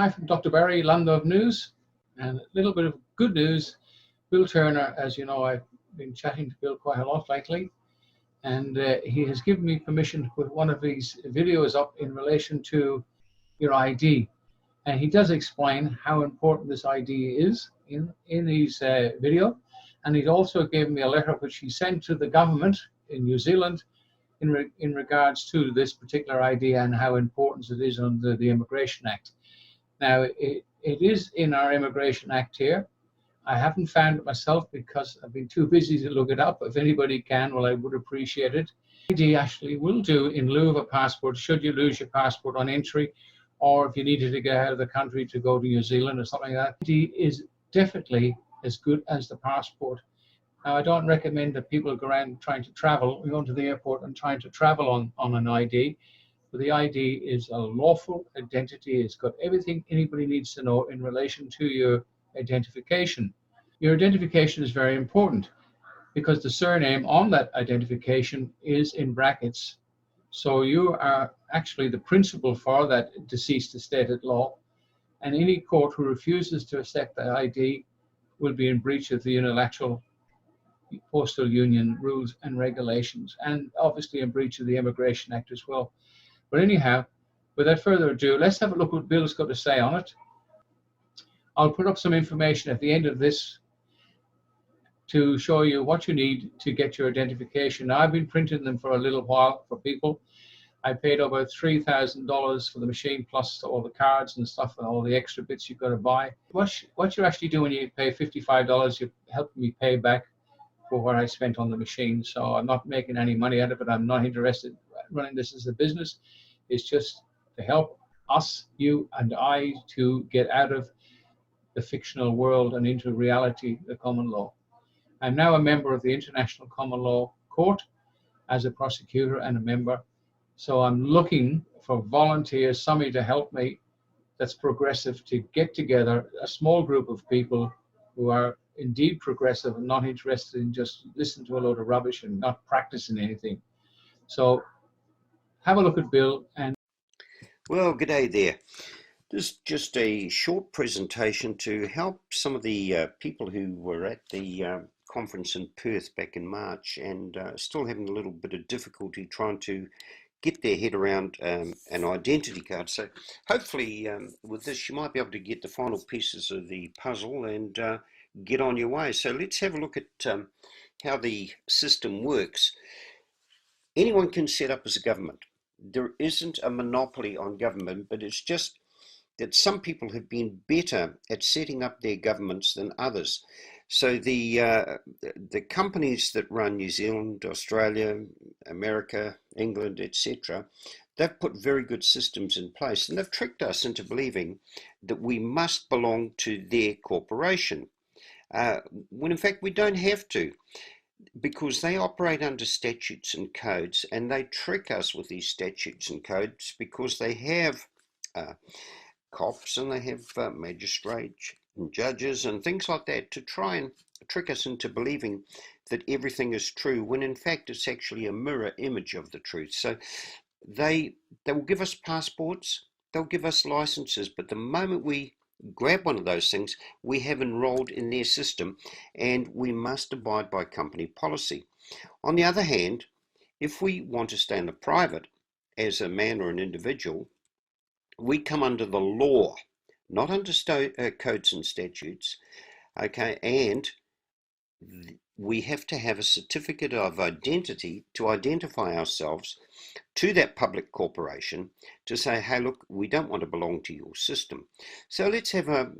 Hi from Dr. Barry, Land of News, and a little bit of good news. Bill Turner, as you know, I've been chatting to Bill quite a lot lately, and he has given me permission to put one of these videos up in relation to your ID. And he does explain how important this ID is in his video. And he also gave me a letter which he sent to the government in New Zealand in regards to this particular ID and how important it is under the Immigration Act. Now, it is in our Immigration Act here. I haven't found it myself because I've been too busy to look it up. If anybody can, well, I would appreciate it. ID actually will do in lieu of a passport should you lose your passport on entry, or if you needed to get out of the country to go to New Zealand or something like that. ID is definitely as good as the passport. Now, I don't recommend that people go around trying to travel, going to the airport and trying to travel on an ID. But the ID is a lawful identity. It's got everything anybody needs to know in relation to your identification. Your identification is very important because the surname on that identification is in brackets. So you are actually the principal for that deceased estate at law, and any court who refuses to accept that ID will be in breach of the unilateral postal union rules and regulations, and obviously in breach of the Immigration Act as well. But anyhow, without further ado, let's have a look what Bill's got to say on it. I'll put up some information at the end of this to show you what you need to get your identification. Now, I've been printing them for a little while for people. I paid over $3,000 for the machine, plus all the cards and stuff and all the extra bits you've got to buy. What you actually do when you pay $55, you're helping me pay back for what I spent on the machine. So I'm not making any money out of it. I'm not interested in running this as a business. It's just to help us, you and I, to get out of the fictional world and into reality, the common law. I'm now a member of the International Common Law Court as a prosecutor and a member. So I'm looking for volunteers, somebody to help me that's progressive, to get together a small group of people who are indeed progressive and not interested in just listening to a load of rubbish and not practicing anything. So have a look at Bill. And well, g'day there. This is just a short presentation to help some of the people who were at the conference in Perth back in March and still having a little bit of difficulty trying to get their head around an identity card. So hopefully with this you might be able to get the final pieces of the puzzle and get on your way. So let's have a look at how the system works. Anyone can set up as a government. There isn't a monopoly on government, but it's just that some people have been better at setting up their governments than others. So the companies that run New Zealand, Australia, America, England, etc., they've put very good systems in place, and they've tricked us into believing that we must belong to their corporation, when in fact we don't have to, because they operate under statutes and codes, and they trick us with these statutes and codes because they have cops and they have magistrates and judges and things like that to try and trick us into believing that everything is true, when in fact it's actually a mirror image of the truth. So they will give us passports, they'll give us licenses, but the moment we grab one of those things, we have enrolled in their system and we must abide by company policy. On the other hand, if we want to stay in the private as a man or an individual, we come under the law, not under codes and statutes, okay, and we have to have a certificate of identity to identify ourselves to that public corporation to say, hey, look, we don't want to belong to your system. So let's have a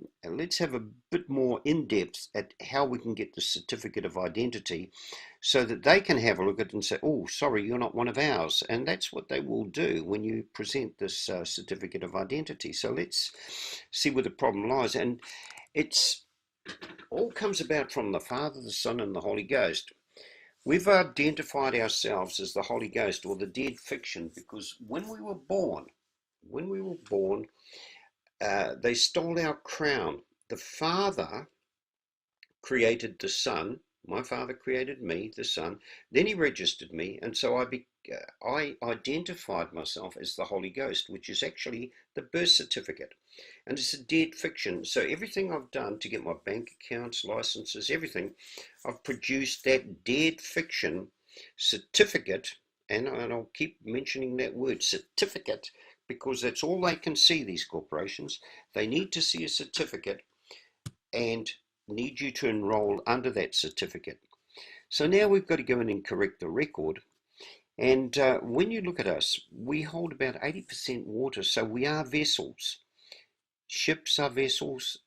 bit more in depth at how we can get the certificate of identity so that they can have a look at it and say, oh, sorry, you're not one of ours. And that's what they will do when you present this certificate of identity. So let's see where the problem lies. And it's all comes about from the Father, the Son, and the Holy Ghost. We've identified ourselves as the Holy Ghost, or the dead fiction, because when we were born, they stole our crown. The Father created the Son. My Father created me, the Son. Then he registered me, and so I I identified myself as the Holy Ghost, which is actually the birth certificate. And it's a dead fiction. So everything I've done to get my bank accounts, licenses, everything, I've produced that dead fiction certificate. And I'll keep mentioning that word, certificate, because that's all they can see, these corporations. They need to see a certificate and need you to enroll under that certificate. So now we've got to go in and correct the record. And when you look at us, we hold about 80% water, so we are vessels. Ships are vessels.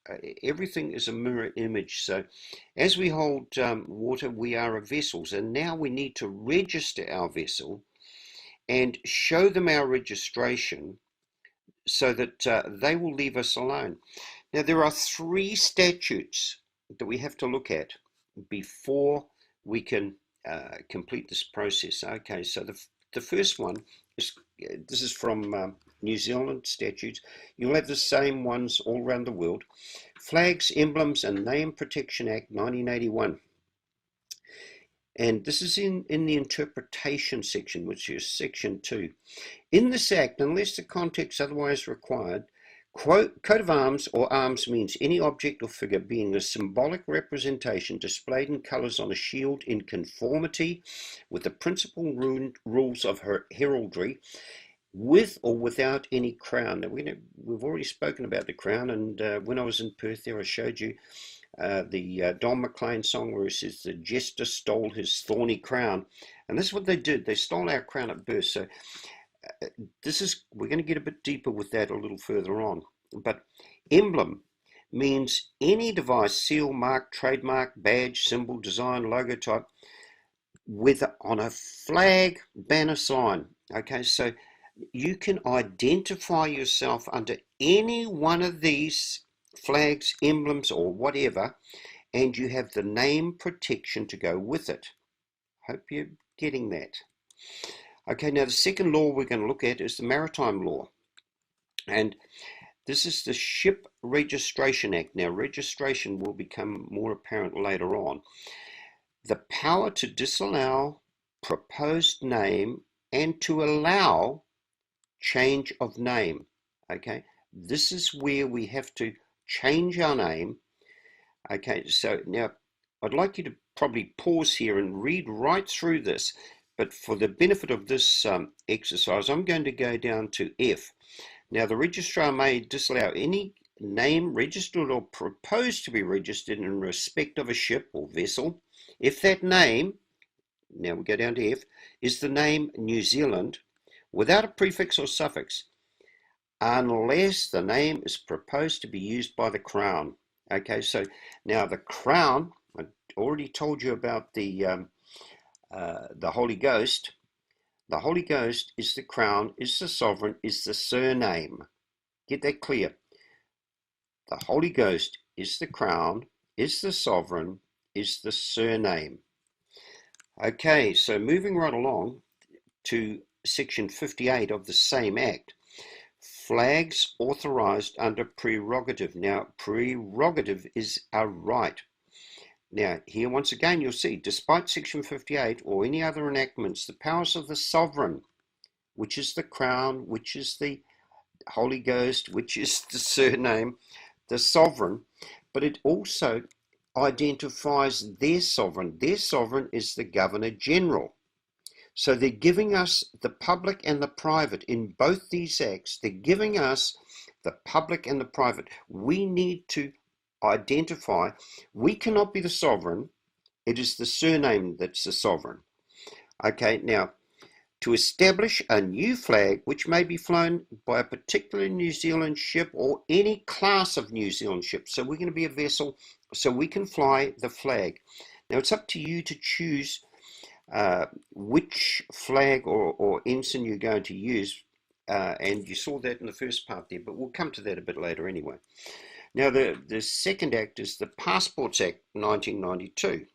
Everything is a mirror image. So as we hold water, we are a vessels. And now we need to register our vessel and show them our registration so that they will leave us alone. Now, there are 3 statutes that we have to look at before we can complete this process. Okay, so the first one is, this is from New Zealand statutes. You'll have the same ones all around the world. Flags, Emblems and Name Protection Act 1981. And this is in the interpretation section, which is section 2. In this act, unless the context otherwise required, coat of arms or arms means any object or figure being a symbolic representation displayed in colours on a shield in conformity with the principal rules of heraldry, with or without any crown. Now, we've already spoken about the crown, and when I was in Perth there, I showed you the Don McLean song where it says the jester stole his thorny crown, and this is what they did. They stole our crown at birth. So we're going to get a bit deeper with that a little further on. But emblem means any device, seal, mark, trademark, badge, symbol, design, logo type, whether on a flag, banner, sign. Okay, so you can identify yourself under any one of these flags, emblems, or whatever, and you have the name protection to go with it. Hope you're getting that. Okay, now the second law we're going to look at is the Maritime Law. And this is the Ship Registration Act. Now, registration will become more apparent later on. The power to disallow proposed name and to allow change of name. Okay, this is where we have to change our name. Okay, so now I'd like you to probably pause here and read right through this, but for the benefit of this exercise, I'm going to go down to F. Now, the registrar may disallow any name registered or proposed to be registered in respect of a ship or vessel if that name, now we go down to F, is the name New Zealand without a prefix or suffix, unless the name is proposed to be used by the Crown. Okay, so now the Crown, I already told you about the Holy Ghost. The Holy Ghost is the Crown, is the Sovereign, is the surname. Get that clear. The Holy Ghost is the Crown, is the Sovereign, is the surname. Okay, so moving right along to section 58 of the same act. Flags authorized under prerogative. Now, prerogative is a right. Now, here once again you'll see, despite section 58 or any other enactments, the powers of the sovereign, which is the Crown, which is the Holy Ghost, which is the surname, the sovereign, but it also identifies their sovereign. Their sovereign is the Governor General. So they're giving us the public and the private in both these acts. They're giving us the public and the private. We need to identify, we cannot be the sovereign. It is the surname that's the sovereign. Okay, now to establish a new flag which may be flown by a particular New Zealand ship or any class of New Zealand ship. So we're going to be a vessel, so we can fly the flag. Now it's up to you to choose which flag or ensign you're going to use, and you saw that in the first part there, but we'll come to that a bit later anyway. Now the second act is the Passports Act 1992.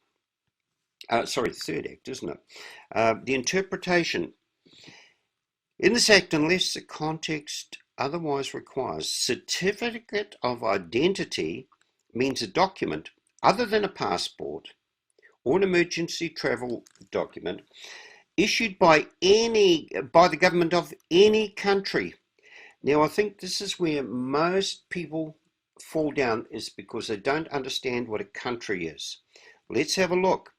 Sorry, the third act, isn't it? The interpretation. In this act, unless the context otherwise requires, certificate of identity means a document other than a passport or an emergency travel document issued by the government of any country. Now, I think this is where most people fall down, is because they don't understand what a country is. Let's have a look.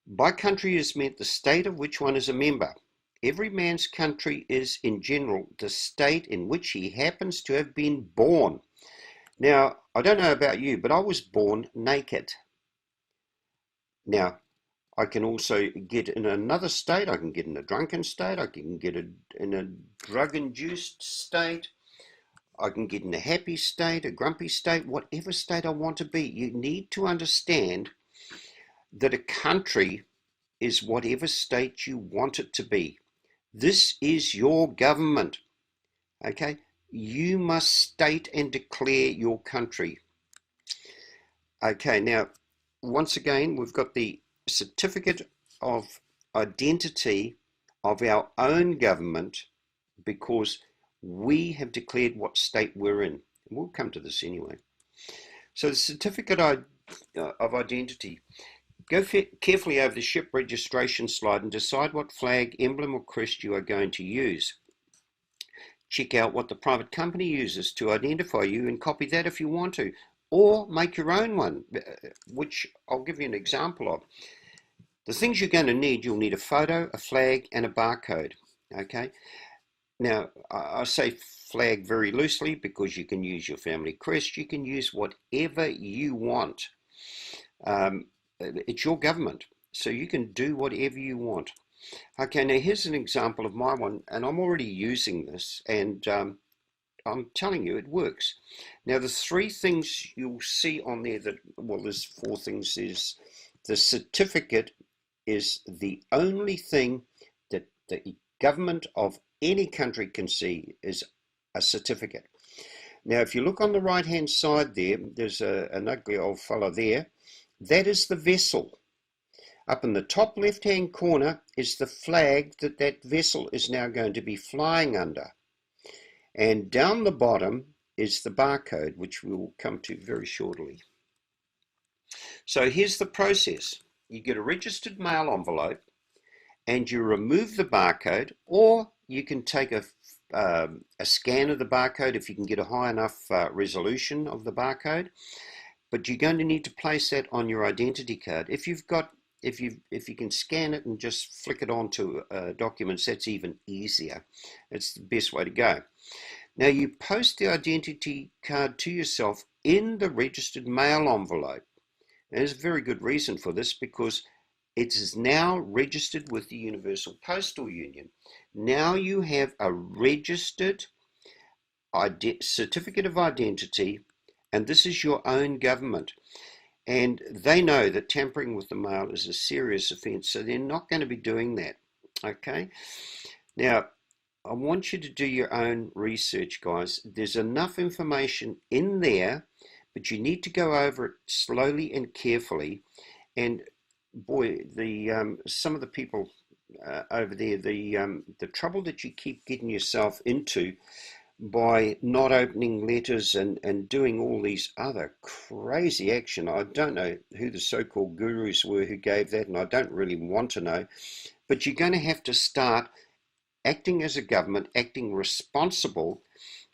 By country is meant the state of which one is a member. Every man's country is, in general, the state in which he happens to have been born. Now, I don't know about you, but I was born naked. Now, I can also get in another state. I can get in a drunken state. I can get in a drug-induced state. I can get in a happy state, a grumpy state, whatever state I want to be. You need to understand that a country is whatever state you want it to be. This is your government, okay? You must state and declare your country. Okay, now, once again, we've got the certificate of identity of our own government because we have declared what state we're in. We'll come to this anyway. So the certificate of identity. Go carefully over the ship registration slide and decide what flag, emblem or crest you are going to use. Check out what the private company uses to identify you and copy that if you want to, or make your own one, which I'll give you an example of. The things you're going to need, you'll need a photo, a flag and a barcode, okay? Now, I say flag very loosely because you can use your family crest, you can use whatever you want. It's your government, so you can do whatever you want. Okay, now here's an example of my one, and I'm already using this, and I'm telling you, it works. Now, the three things you'll see on there that, well, there's four things, is the certificate is the only thing that the government of any country can see is a certificate. Now, if you look on the right-hand side there, there's an ugly old fella there. That is the vessel. Up in the top left-hand corner is the flag that that vessel is now going to be flying under. And down the bottom is the barcode, which we will come to very shortly. So here's the process. You get a registered mail envelope and you remove the barcode, or you can take a scan of the barcode if you can get a high enough resolution of the barcode. But you're going to need to place that on your identity card. If you can scan it and just flick it onto documents, that's even easier. It's the best way to go. Now, you post the identity card to yourself in the registered mail envelope. And there's a very good reason for this, because it is now registered with the Universal Postal Union. Now you have a registered certificate of identity, and this is your own government. And they know that tampering with the mail is a serious offence, so they're not going to be doing that. Okay? Now, I want you to do your own research, guys. There's enough information in there, but you need to go over it slowly and carefully. And boy, some of the people over there, the trouble that you keep getting yourself into by not opening letters and doing all these other crazy action. I don't know who the so-called gurus were who gave that, and I don't really want to know. But you're going to have to start acting as a government, acting responsible,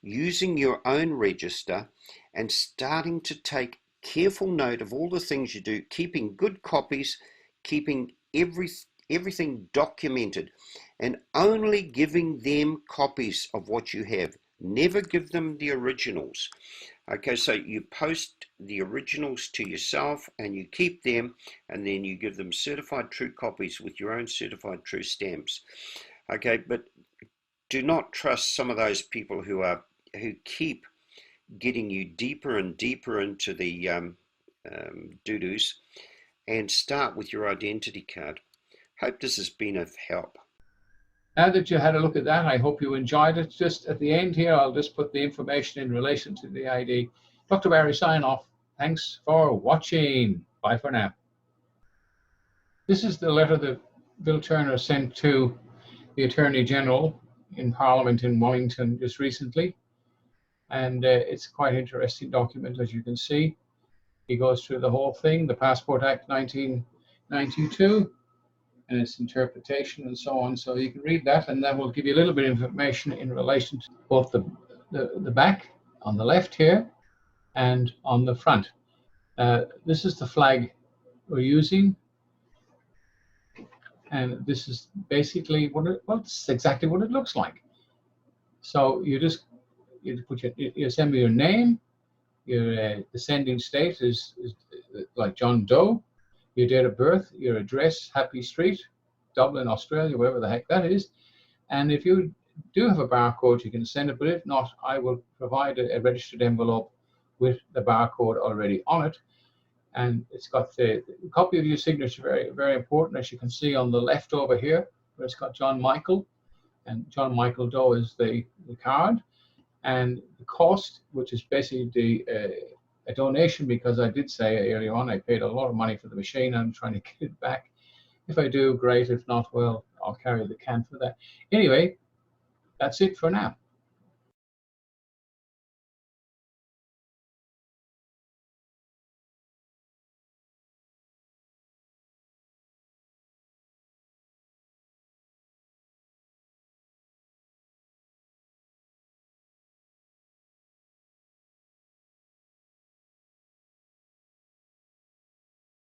using your own register, and starting to take careful note of all the things you do, keeping good copies, keeping everything documented, and only giving them copies of what you have. Never give them the originals. Okay, so you post the originals to yourself and you keep them, and then you give them certified true copies with your own certified true stamps. Okay, but do not trust some of those people who keep getting you deeper and deeper into the doo-doos, and start with your identity card. Hope this has been of help. Now that you had a look at that, I hope you enjoyed it. Just at the end here, I'll just put the information in relation to the ID. Dr. Barry, sign off. Thanks for watching. Bye for now. This is the letter that Bill Turner sent to the Attorney General in Parliament in Wellington just recently. And it's a quite interesting document, as you can see. He goes through the whole thing, the Passport Act 1992, and its interpretation and so on. So you can read that, and that will give you a little bit of information in relation to both the back on the left here and on the front. This is the flag we're using, and this is basically it's exactly what it looks like. So you put you send me your name, your descending state is like John Doe, your date of birth, your address, Happy Street, Dublin, Australia, wherever the heck that is. And if you do have a barcode, you can send it, but if not, I will provide a registered envelope with the barcode already on it. And it's got the copy of your signature, very, very important, as you can see on the left over here, where it's got John Michael, and John Michael Doe is the card. And the cost, which is basically a donation, because I did say earlier on I paid a lot of money for the machine. I'm trying to get it back. If I do, great. If not, well, I'll carry the can for that. Anyway, that's it for now.